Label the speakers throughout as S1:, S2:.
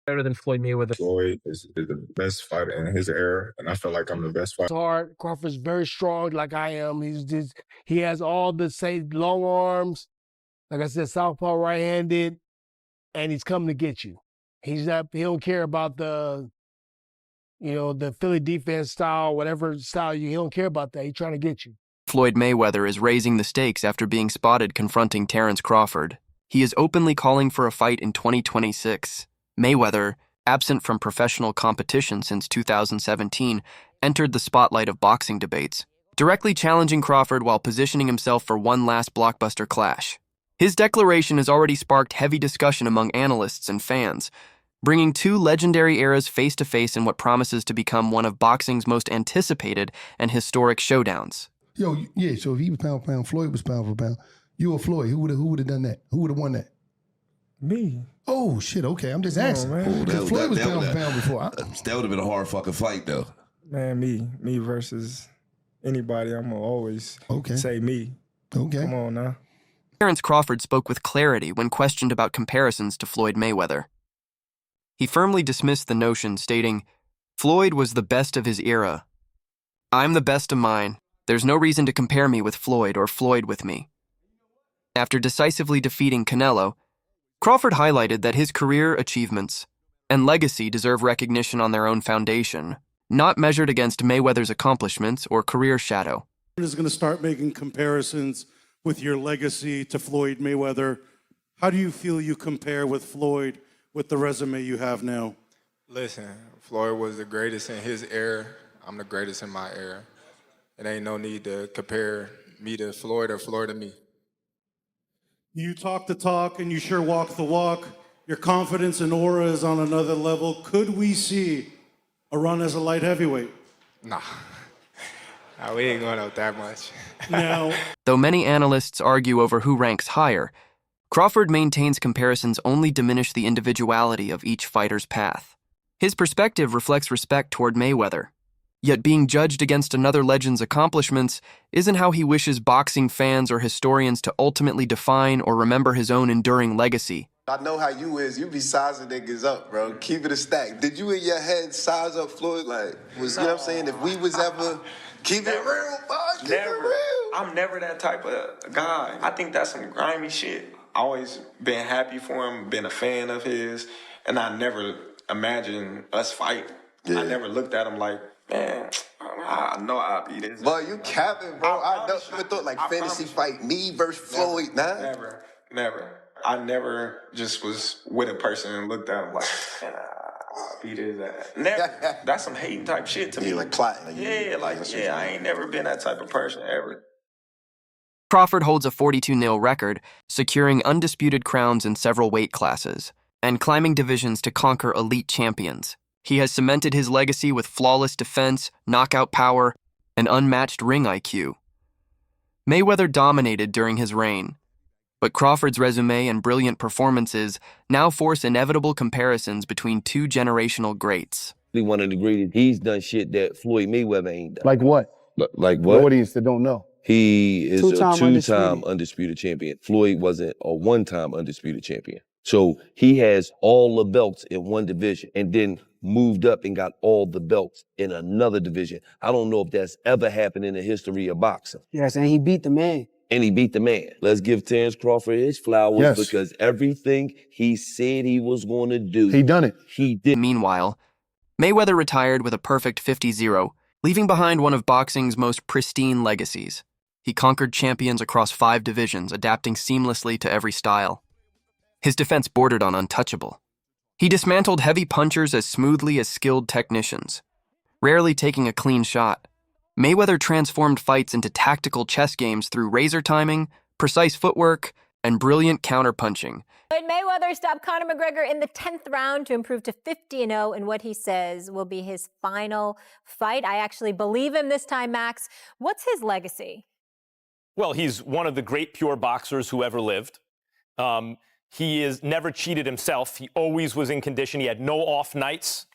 S1: Better than Floyd Mayweather.
S2: Floyd is the best fighter in his era, and I feel like I'm the best fighter.
S3: It's hard. Crawford's very strong, like I am. He has all the same long arms. Like I said, southpaw, right-handed, and he's coming to get you. He don't care about the Philly defense style, whatever style he don't care about that. He's trying to get you.
S4: Floyd Mayweather is raising the stakes after being spotted confronting Terence Crawford. He is openly calling for a fight in 2026. Mayweather, absent from professional competition since 2017, entered the spotlight of boxing debates, directly challenging Crawford while positioning himself for one last blockbuster clash. His declaration has already sparked heavy discussion among analysts and fans, bringing two legendary eras face-to-face in what promises to become one of boxing's most anticipated and historic showdowns.
S5: Yo, yeah, so if he was pound for pound, Floyd was pound for pound. You or Floyd, who would have done that? Who would have won that?
S6: Me.
S5: Oh, shit, okay, I'm just asking.
S6: Man.
S5: Floyd was pound for pound before.
S7: That would have been a hard fucking fight, though.
S6: Man, me versus anybody, I'm going to always say me.
S5: Okay.
S6: Come on now.
S4: Terence Crawford spoke with clarity when questioned about comparisons to Floyd Mayweather. He firmly dismissed the notion, stating, "Floyd was the best of his era. I'm the best of mine. There's no reason to compare me with Floyd or Floyd with me." After decisively defeating Canelo, Crawford highlighted that his career achievements and legacy deserve recognition on their own foundation, not measured against Mayweather's accomplishments or career shadow.
S8: Is going to start making comparisons with your legacy to Floyd Mayweather. How do you feel you compare with Floyd with the resume you have now?
S9: Listen, Floyd was the greatest in his era. I'm the greatest in my era. It ain't no need to compare me to Floyd or Floyd to me.
S8: You talk the talk and you sure walk the walk. Your confidence and aura is on another level. Could we see a run as a light heavyweight?
S9: Nah. We ain't going out that much.
S8: Now,
S4: though many analysts argue over who ranks higher, Crawford maintains comparisons only diminish the individuality of each fighter's path. His perspective reflects respect toward Mayweather. Yet being judged against another legend's accomplishments isn't how he wishes boxing fans or historians to ultimately define or remember his own enduring legacy.
S10: I know how you is. You be sizing niggas up, bro. Keep it a stack. Did you in your head size up Floyd? Like, you know what I'm saying? If we was ever, keep it real, boss. Keep it real.
S11: I'm never that type of guy. I think that's some grimy shit. Always been happy for him, been a fan of his, and I never imagined us fight. Yeah. I never looked at him like, man, I know I'll beat this.
S10: Boy, you capping, bro. I never thought like fantasy fight me versus Floyd.
S11: Never. I never just was with a person and looked at him like, man, I'll beat his ass. Never. That's some hating type shit to me.
S10: Yeah, like plotting.
S11: I ain't never been that type of person ever.
S4: Crawford holds a 42-0 record, securing undisputed crowns in several weight classes, and climbing divisions to conquer elite champions. He has cemented his legacy with flawless defense, knockout power, and unmatched ring IQ. Mayweather dominated during his reign, but Crawford's resume and brilliant performances now force inevitable comparisons between two generational greats.
S7: One of the greatest. He's done shit that Floyd Mayweather ain't done.
S5: Like what?
S7: Like what?
S5: The audience that don't know.
S7: He is
S5: Two-time
S7: a two-time undisputed champion. Floyd wasn't a one-time undisputed champion. So he has all the belts in one division and then moved up and got all the belts in another division. I don't know if that's ever happened in the history of boxing.
S12: Yes, and he beat the man.
S7: And he beat the man. Let's give Terence Crawford his flowers because everything he said he was going to do,
S5: he done it.
S4: He did. Meanwhile, Mayweather retired with a perfect 50-0, leaving behind one of boxing's most pristine legacies. He conquered champions across 5 divisions, adapting seamlessly to every style. His defense bordered on untouchable. He dismantled heavy punchers as smoothly as skilled technicians, rarely taking a clean shot. Mayweather transformed fights into tactical chess games through razor timing, precise footwork, and brilliant counterpunching.
S13: Floyd Mayweather stopped Conor McGregor in the 10th round to improve to 50-0 in what he says will be his final fight. I actually believe him this time, Max. What's his legacy?
S14: Well, he's one of the great pure boxers who ever lived. He is never cheated himself. He always was in condition. He had no off nights.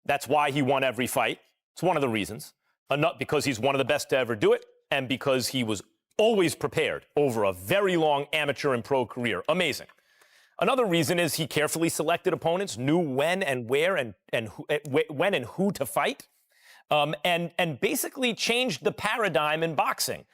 S14: That's why he won every fight. It's one of the reasons. Not because he's one of the best to ever do it, and because he was always prepared over a very long amateur and pro career. Amazing. Another reason is he carefully selected opponents, knew when and where and when and who to fight, and basically changed the paradigm in boxing.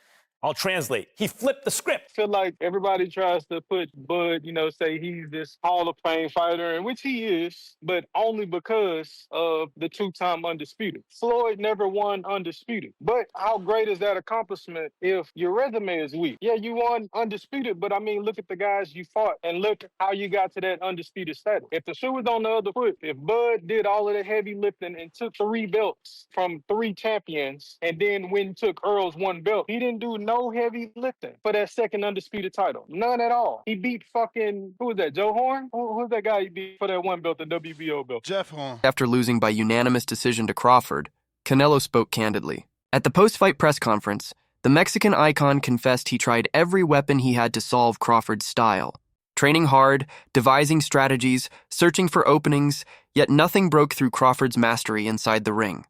S14: I'll translate. He flipped the script.
S12: I feel like everybody tries to put Bud, say he's this Hall of Fame fighter, and which he is, but only because of the two-time undisputed. Floyd never won undisputed. But how great is that accomplishment if your resume is weak? Yeah, you won undisputed, but I mean, look at the guys you fought and look how you got to that undisputed status. If the shoe was on the other foot, if Bud did all of the heavy lifting and took 3 belts from 3 champions, and then when took Earl's 1 belt, he didn't do no heavy lifting for that second undisputed title. None at all. He beat fucking, who was that, Joe Horn? Who's that guy he beat for that 1 belt, the WBO belt?
S15: Jeff Horn.
S4: After losing by unanimous decision to Crawford, Canelo spoke candidly. At the post-fight press conference, the Mexican icon confessed he tried every weapon he had to solve Crawford's style. Training hard, devising strategies, searching for openings, yet nothing broke through Crawford's mastery inside the ring.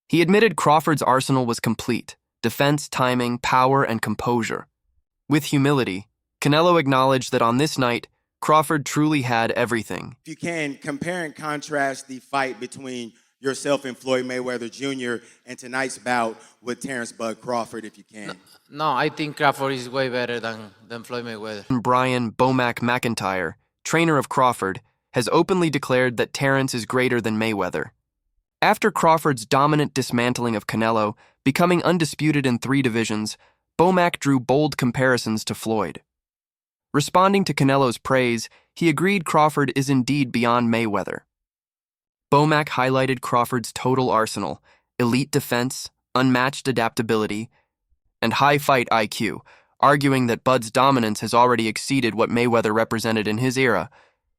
S4: He admitted Crawford's arsenal was complete: defense, timing, power, and composure. With humility, Canelo acknowledged that on this night, Crawford truly had everything.
S16: If you can, compare and contrast the fight between yourself and Floyd Mayweather Jr. and tonight's bout with Terence "Bud" Crawford, if you can.
S17: No, I think Crawford is way better than Floyd Mayweather.
S4: Brian "Bomac" McIntyre, trainer of Crawford, has openly declared that Terence is greater than Mayweather. After Crawford's dominant dismantling of Canelo, becoming undisputed in 3 divisions, Bomac drew bold comparisons to Floyd. Responding to Canelo's praise, he agreed Crawford is indeed beyond Mayweather. Bomac highlighted Crawford's total arsenal: elite defense, unmatched adaptability, and high fight IQ, arguing that Bud's dominance has already exceeded what Mayweather represented in his era,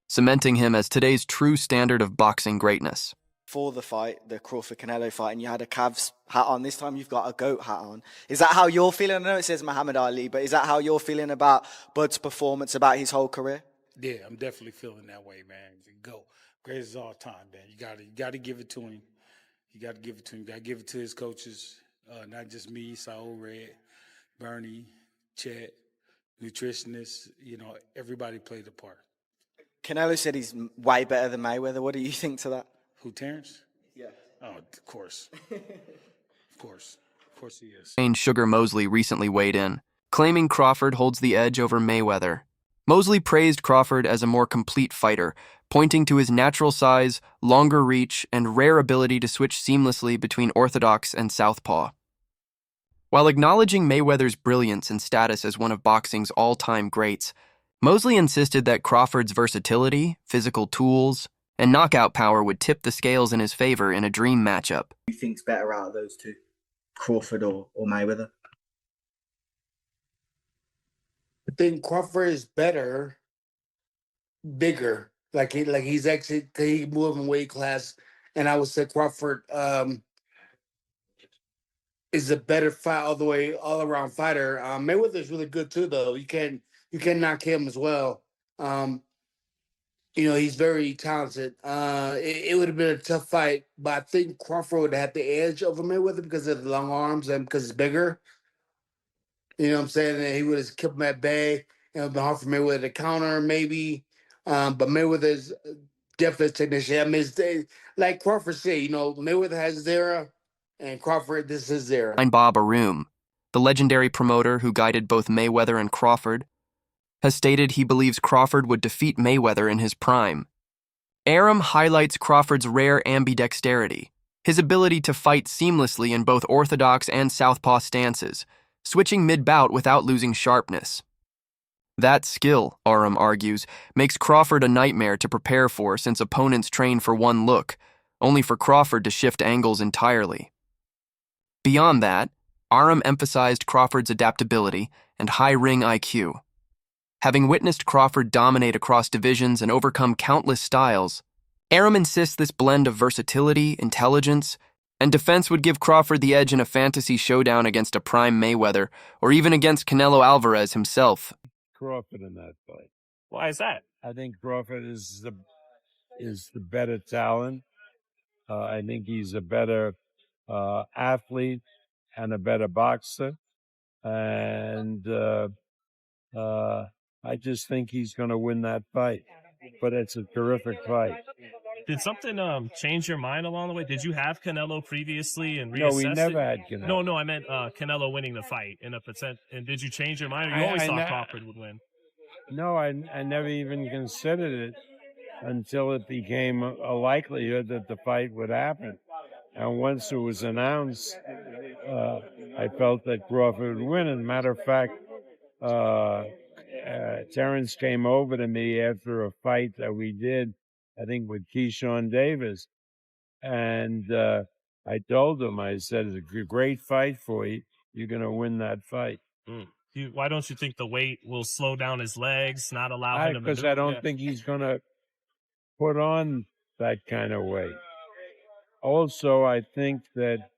S4: cementing him as today's true standard of boxing greatness.
S18: For the fight, the Crawford-Canelo fight, and you had a Cavs hat on. This time you've got a GOAT hat on. Is that how you're feeling? I know it says Muhammad Ali, but is that how you're feeling about Bud's performance, about his whole career?
S19: Yeah, I'm definitely feeling that way, man. GOAT. Greatest of all time, man. You got to give it to him. You got to give it to him. You got to give it to his coaches, not just me, Saul Red, Bernie, Chet, nutritionists. Everybody played a part.
S18: Canelo said he's way better than Mayweather. What do you think to that?
S19: Who, Terence?
S18: Yeah.
S19: Oh, of course. Of course he is.
S4: Shane Sugar Mosley recently weighed in, claiming Crawford holds the edge over Mayweather. Mosley praised Crawford as a more complete fighter, pointing to his natural size, longer reach, and rare ability to switch seamlessly between orthodox and southpaw. While acknowledging Mayweather's brilliance and status as one of boxing's all-time greats, Mosley insisted that Crawford's versatility, physical tools, and knockout power would tip the scales in his favor in a dream matchup.
S18: Who think's better out of those two, Crawford or Mayweather?
S3: I think Crawford is better, bigger. He's actually he moved in weight class, and I would say Crawford is a better fight all around fighter. Mayweather's really good too, though. You can knock him as well. He's very talented. It would have been a tough fight, but I think Crawford would have had the edge over Mayweather because of the long arms and because he's bigger. You know what I'm saying? And he would have kept him at bay. It would have been hard for Mayweather to counter, maybe. But Mayweather's definitely a technician. I mean, like Crawford said, Mayweather has his era, and Crawford, this is his era.
S4: Bob Arum, the legendary promoter who guided both Mayweather and Crawford, has stated he believes Crawford would defeat Mayweather in his prime. Arum highlights Crawford's rare ambidexterity, his ability to fight seamlessly in both orthodox and southpaw stances, switching mid-bout without losing sharpness. That skill, Arum argues, makes Crawford a nightmare to prepare for since opponents train for one look, only for Crawford to shift angles entirely. Beyond that, Arum emphasized Crawford's adaptability and high ring IQ. Having witnessed Crawford dominate across divisions and overcome countless styles, Arum insists this blend of versatility, intelligence, and defense would give Crawford the edge in a fantasy showdown against a prime Mayweather, or even against Canelo Alvarez himself.
S20: Crawford in that fight.
S14: Why is that?
S20: I think Crawford is the better talent. I think he's a better athlete and a better boxer. And I just think he's going to win that fight. But it's a terrific fight.
S15: Did something change your mind along the way? Did you have Canelo previously and
S20: No, we
S15: reassessed
S20: never
S15: it?
S20: had Canelo.
S15: No, I meant Canelo winning the fight in a percent. And did you change your mind, or you always thought Crawford would win?
S20: No, I never even considered it until it became a likelihood that the fight would happen. And once it was announced, I felt that Crawford would win. As a matter of fact, Terence came over to me after a fight that we did, I think with Keyshawn Davis. And I told him, I said, it's a great fight for you. You're going to win that fight.
S15: Why don't you think the weight will slow down his legs, not allow him to
S20: Because I don't think he's going to put on that kind of weight. Also, I think that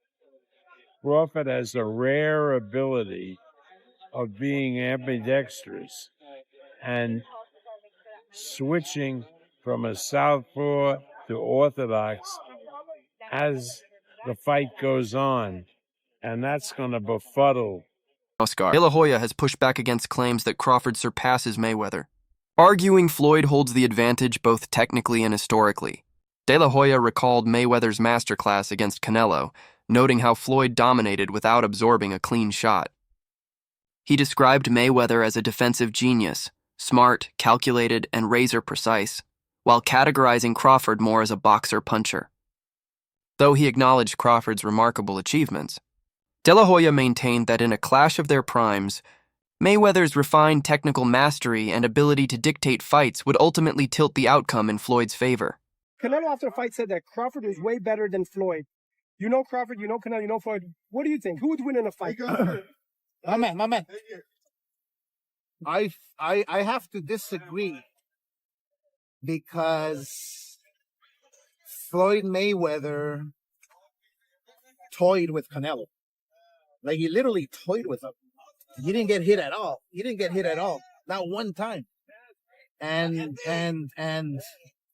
S20: Crawford has a rare ability of being ambidextrous and switching from a southpaw to orthodox as the fight goes on, and that's going to befuddle.
S4: Oscar. De La Hoya has pushed back against claims that Crawford surpasses Mayweather, arguing Floyd holds the advantage both technically and historically. De La Hoya recalled Mayweather's masterclass against Canelo, noting how Floyd dominated without absorbing a clean shot. He described Mayweather as a defensive genius, smart, calculated, and razor-precise, while categorizing Crawford more as a boxer-puncher. Though he acknowledged Crawford's remarkable achievements, De La Hoya maintained that in a clash of their primes, Mayweather's refined technical mastery and ability to dictate fights would ultimately tilt the outcome in Floyd's favor.
S21: Canelo after the fight said that Crawford is way better than Floyd. You know Crawford, you know Canelo, you know Floyd. What do you think? Who would win in a fight?
S22: My man. I have to disagree because Floyd Mayweather toyed with Canelo. Like, he literally toyed with him. He didn't get hit at all. Not one time. And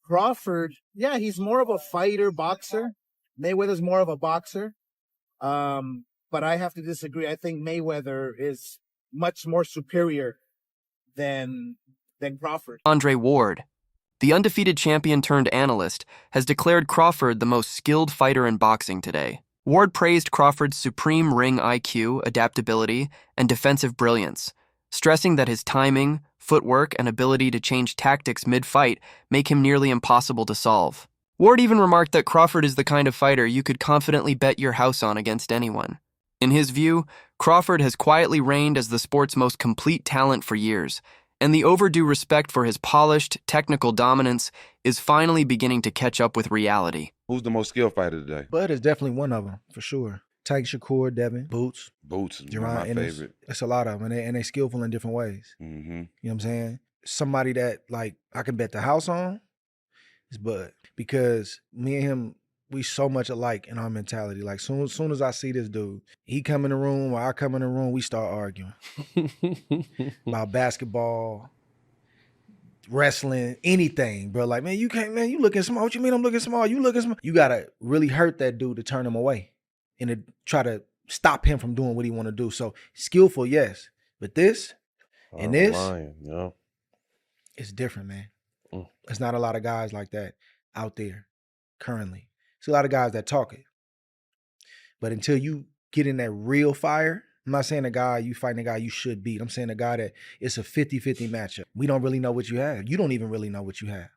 S22: Crawford, yeah, he's more of a fighter, boxer. Mayweather's more of a boxer. But I have to disagree. I think Mayweather is much more superior than Crawford.
S4: Andre Ward, the undefeated champion-turned-analyst, has declared Crawford the most skilled fighter in boxing today. Ward praised Crawford's supreme ring IQ, adaptability, and defensive brilliance, stressing that his timing, footwork, and ability to change tactics mid-fight make him nearly impossible to solve. Ward even remarked that Crawford is the kind of fighter you could confidently bet your house on against anyone. In his view, Crawford has quietly reigned as the sport's most complete talent for years, and the overdue respect for his polished, technical dominance is finally beginning to catch up with reality.
S23: Who's the most skilled fighter today?
S24: Bud is definitely one of them, for sure. Tyke Shakur, Devin, Boots.
S23: Boots is
S24: Jerron
S23: my favorite.
S24: It's a lot of them, and they skillful in different ways.
S23: Mm-hmm.
S24: You know what I'm saying? Somebody that, like, I can bet the house on is Bud. Because me and him, we so much alike in our mentality. Like, soon as I see this dude, he come in the room or I come in the room, we start arguing. About basketball, wrestling, anything, bro. Like, man, you can't, man, you looking small. What you mean I'm looking small? You looking small. You gotta really hurt that dude to turn him away and to try to stop him from doing what he want to do. So skillful, yes. But this and this,
S23: yeah,
S24: it's different, man. There's not a lot of guys like that out there currently. There's a lot of guys that talk it. But until you get in that real fire, I'm not saying a guy, you fighting a guy you should beat. I'm saying a guy that it's a 50-50 matchup. We don't really know what you have. You don't even really know what you have.